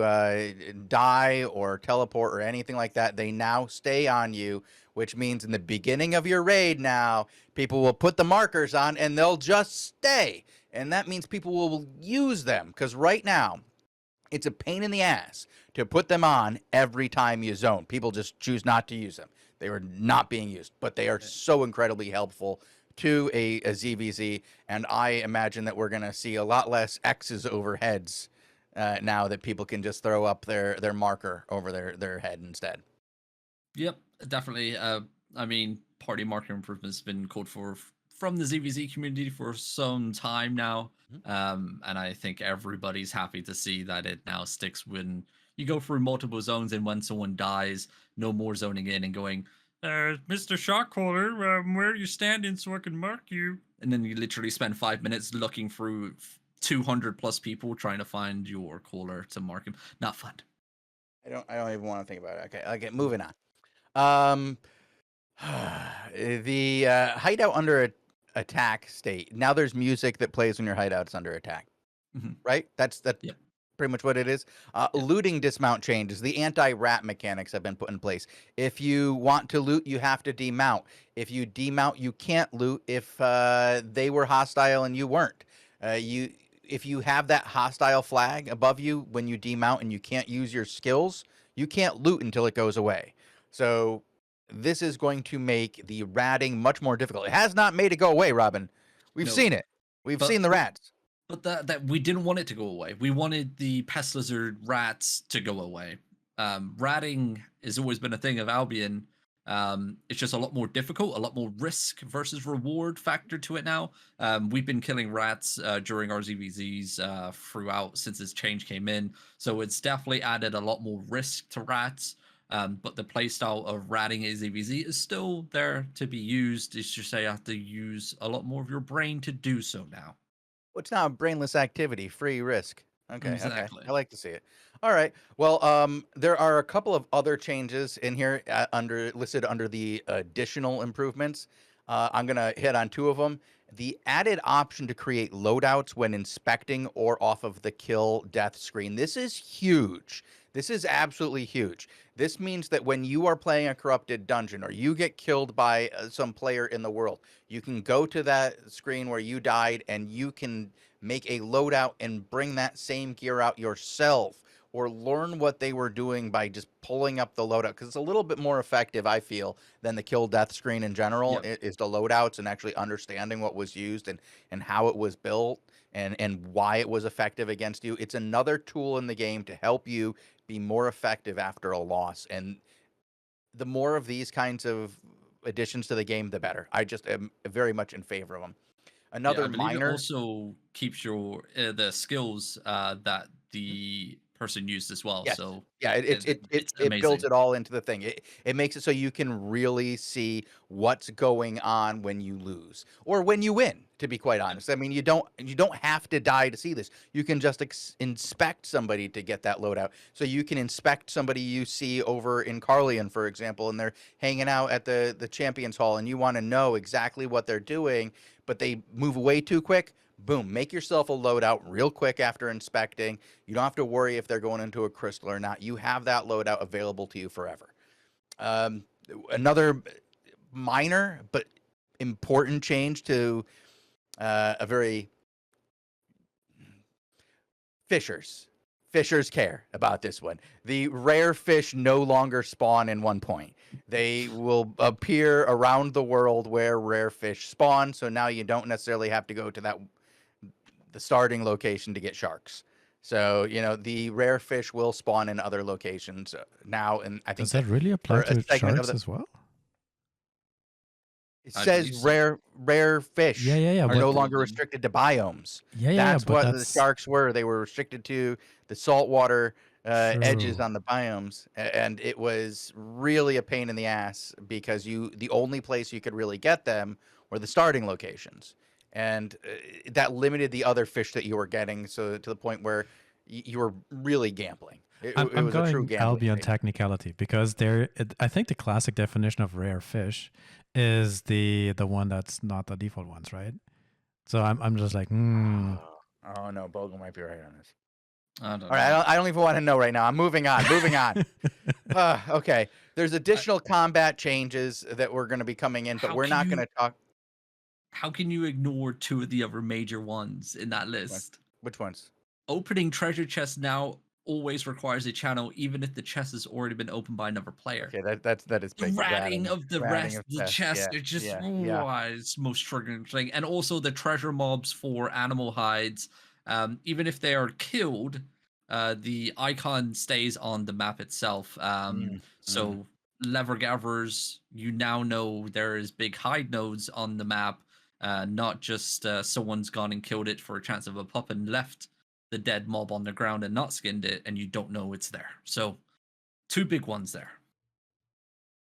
die or teleport or anything like that. They now stay on you, which means in the beginning of your raid now, people will put the markers on and they'll just stay. And that means people will use them, because right now, it's a pain in the ass to put them on every time you zone. People just choose not to use them. They are not being used, but they are so incredibly helpful to a ZVZ. And I imagine that we're going to see a lot less X's over heads now that people can just throw up their marker over their head instead. Yep, definitely. I mean, party marker improvements have been called for from the ZVZ community for some time now. And I think everybody's happy to see that it now sticks when you go through multiple zones, and when someone dies, no more zoning in and going, Mr. Shockcaller, where are you standing so I can mark you? And then you literally spend 5 minutes looking through 200 plus people trying to find your caller to mark him. Not fun. I don't even want to think about it. Okay, moving on. The hideout under attack state. Now there's music that plays when your hideout's under attack. Right? That's Yep. pretty much what it is. Looting dismount changes. The anti-rat mechanics have been put in place. If you want to loot, you have to demount. If you demount, you can't loot if they were hostile and you weren't. If you have that hostile flag above you when you demount and you can't use your skills, you can't loot until it goes away. So this is going to make the ratting much more difficult. It has not made it go away, Robin. We've seen it. We've seen the rats. But that we didn't want it to go away. We wanted the pest lizard rats to go away. Ratting has always been a thing of Albion. It's just a lot more difficult, a lot more risk versus reward factor to it now. We've been killing rats during our ZVZs throughout since this change came in, so it's definitely added a lot more risk to rats. But the playstyle of ratting a ZVZ is still there to be used. It's just you have to use a lot more of your brain to do so now. What's now a brainless activity, free risk. Okay, okay. Exactly. I like to see it. All right. Well, there are a couple of other changes in here listed under the additional improvements. I'm gonna hit on two of them. The added option to create loadouts when inspecting or off of the kill death screen. This is huge. This is absolutely huge. This means that when you are playing a corrupted dungeon or you get killed by some player in the world, you can go to that screen where you died and you can make a loadout and bring that same gear out yourself, or learn what they were doing by just pulling up the loadout, because it's a little bit more effective, I feel, than the kill death screen in general. Yep. Is the loadouts and actually understanding what was used and how it was built and why it was effective against you. It's another tool in the game to help you be more effective after a loss, and the more of these kinds of additions to the game, the better. I just am very much in favor of them. Yeah, I Another believe it minor, also keeps your the skills that the person used as well. yes, So yeah, it's it builds amazing. it all into the thing. It makes it so you can really see what's going on when you lose or when you win. To be quite Yep. honest, I mean, you don't have to die to see this. You can just inspect somebody to get that loadout. So you can inspect somebody you see over in Carlion, for example, and they're hanging out at the Champions Hall, and you want to know exactly what they're doing, but they move away too quick. Boom, make yourself a loadout real quick after inspecting. You don't have to worry if they're going into a crystal or not. You have that loadout available to you forever. Um, Another minor but important change to a very fishers. Fishers care about this one. The rare fish no longer spawn in one point. They will appear around the world where rare fish spawn. So now you don't necessarily have to go to the starting location to get sharks. So, the rare fish will spawn in other locations now. And I think Does that really for apply a to segment of sharks as well? it I says believe so. rare Yeah, fish yeah, yeah. are But no For longer them. restricted to biomes. yeah, yeah, yeah. That's But what the that's sharks were. They were restricted to the saltwater edges true. on the biomes, and it was really a pain in the ass because the only place you could really get them were the starting locations, and that limited the other fish that you were getting. So to the point where you were really gambling. It I'm was a true going gambling Albion state. technicality because I think the classic definition of rare fish is the one that's not the default ones, right? So I'm just like, Oh no, Bogle might be right on this. I don't All right, know. I don't even want to know right now. I'm moving on. Moving on. Okay. There's I, additional combat changes that we're going to be coming in, but how we're can not going you to talk. how can you ignore two of the other major ones in that Which ones? list? Which ones? Opening treasure chests now always requires a channel, even if the chest has already been opened by another player. Okay, that is The big. ratting of the Ratting rest, of the chest. chest, Yeah, it just yeah. it's most triggering thing. And also the treasure mobs for animal hides, even if they are killed, the icon stays on the map itself. Mm, mm. So lever gatherers, you now know there is big hide nodes on the map, not just someone's gone and killed it for a chance of a pup and left the dead mob on the ground and not skinned it, and you don't know it's there. So two big ones there.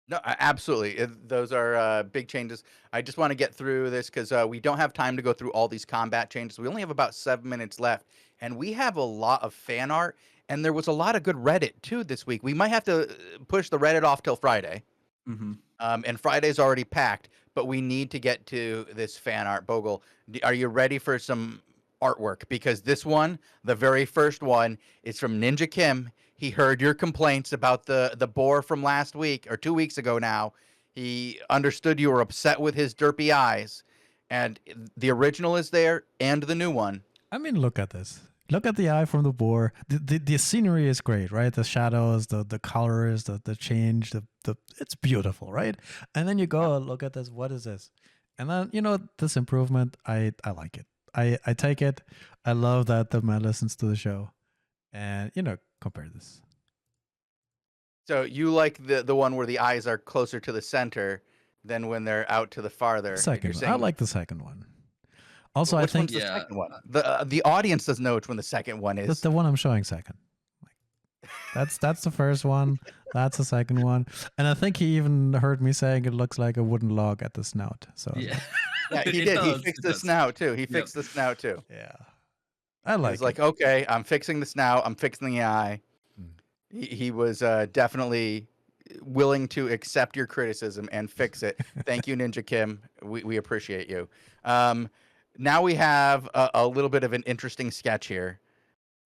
No, absolutely. Those are big changes. I just want to get through this because we don't have time to go through all these combat changes. We only have about 7 minutes left, and we have a lot of fan art, and there was a lot of good Reddit too this week. We might have to push the Reddit off till Friday. Mm-hmm. And Friday's already packed, but we need to get to this fan art. Bogle, are you ready for some artwork? Because this one, the very first one, is from Ninja Kim. He heard your complaints about the boar from last week or 2 weeks ago now. He understood you were upset with his derpy eyes, and the original is there and the new one. I mean, look at this. Look at the eye from the boar. The scenery is great, right? The shadows, the colors, the change, it's beautiful, right? And then you go look at this. What is this? And then this improvement. I like it. I take it. I love that the man listens to the show, and compare this. So you like the one where the eyes are closer to the center than when they're out to the farther. The second You're one. saying I like the second one. Also, I which think one's the Yeah, second one? The audience doesn't know which one the second one is. the one I'm showing second. Like, that's the first one. That's the second one. And I think he even heard me saying it looks like a wooden log at the snout. So I was yeah. Yeah, he It did. He does, fixed it the does. snout too. He Yep. fixed the snout too. like, yeah, I He like was like, it. okay, I'm fixing the snout. I'm fixing the eye. Mm. He was definitely willing to accept your criticism and fix it. Thank you, Ninja Kim. We appreciate you. Now we have a little bit of an interesting sketch here.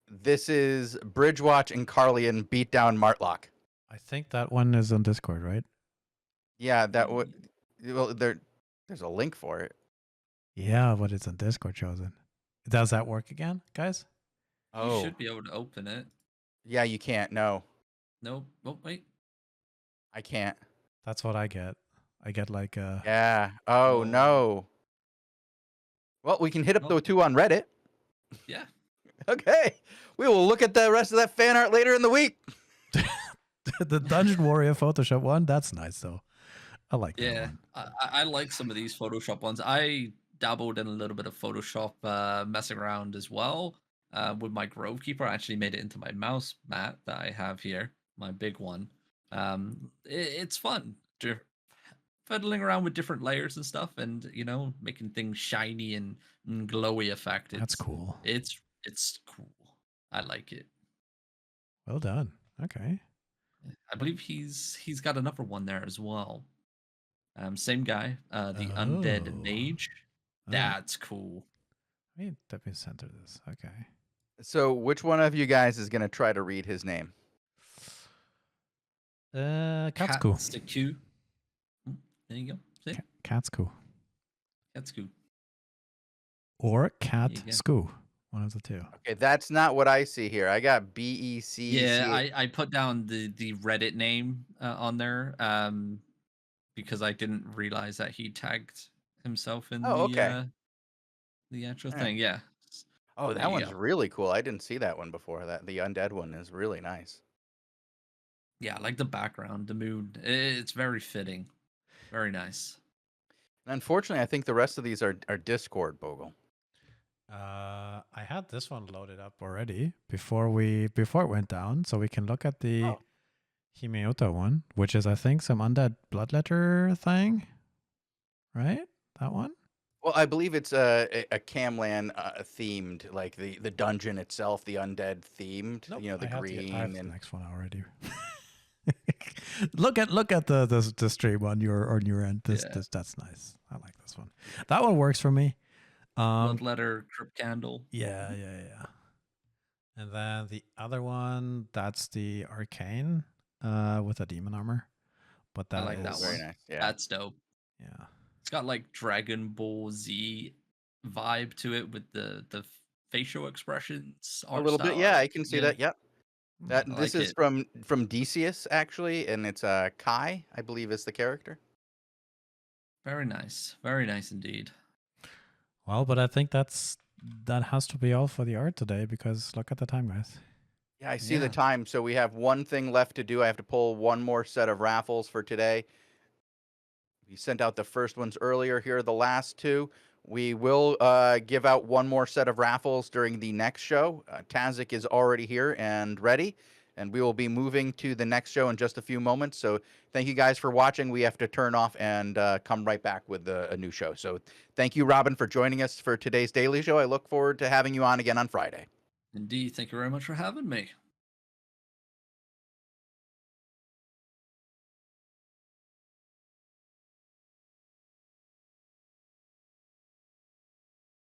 This is Bridgewatch and Carlian beat down Martlock. I think that one is on Discord, right? Yeah, that would. Well, there's a link for it. Yeah, but it's on Discord, Chosen. Does that work again, guys? You Oh, should be able to open it. yeah, you can't. No, Nope. Oh, wait. I can't. That's what I get. I get like Yeah. Oh Oh. no. Well, we can hit up Oh. the two on Reddit. Yeah. Okay. We will look at the rest of that fan art later in the week. the Dungeon Warrior Photoshop one. That's nice though. I like that Yeah. one. I like some of these Photoshop ones. I dabbled in a little bit of Photoshop, messing around as well. With my Grovekeeper, I actually made it into my mouse mat that I have here, my big one. It's fun. Fiddling around with different layers and stuff, and making things shiny and glowy effect. That's cool. It's cool. I like it. Well done. Okay. I believe he's got another one there as well. Same guy, the Undead Oh. Mage. Oh. That's cool. Let me center this. Okay. So, which one of you guys is going to try to read his name? Katsuku. Katsuku. There you go. See? Katsuku. Katsuku. Or you go. Katsuku. One of the two. Okay, that's not what I see here. I got BEC. Yeah, I put down the Reddit name on there because I didn't realize that he tagged himself in the actual Yeah. thing. Yeah. Oh, There that you one's go. really cool. I didn't see that one before. That the undead one is really nice. Yeah, I like the background, the mood. It's very fitting. Very nice. And unfortunately, I think the rest of these are Discord, Bogle. I had this one loaded up already before it went down, so we can look at the Himeota one, which is I think some undead bloodletter thing, right? That one. Well, I believe it's a Camland themed, like the dungeon itself, the undead themed. Nope, The I have green I have the and next one already. look at the stream on your end. This that's nice. I like this one. That one works for me. Bloodletter, Crypt Candle. Yeah. And then the other one, that's the arcane with a demon armor. But that I like that is- very one. nice. Yeah. That's dope. Yeah. It's got like Dragon Ball Z vibe to it with the facial expressions. A little bit. Yeah, I can see that. Yep. That I this like is it. from Decius actually, and it's Kai, I believe, is the character. Very nice. Very nice indeed. Well, but I think that has to be all for the art today because look at the time, guys. Yeah, I see the Yeah. time. So we have one thing left to do. I have to pull one more set of raffles for today. We sent out the first ones earlier. Here are the last two. We will give out one more set of raffles during the next show. Tazik is already here and ready, and we will be moving to the next show in just a few moments. So thank you guys for watching. We have to turn off and come right back with a new show. So thank you, Robin, for joining us for today's Daily Show. I look forward to having you on again on Friday. Indeed. Thank you very much for having me.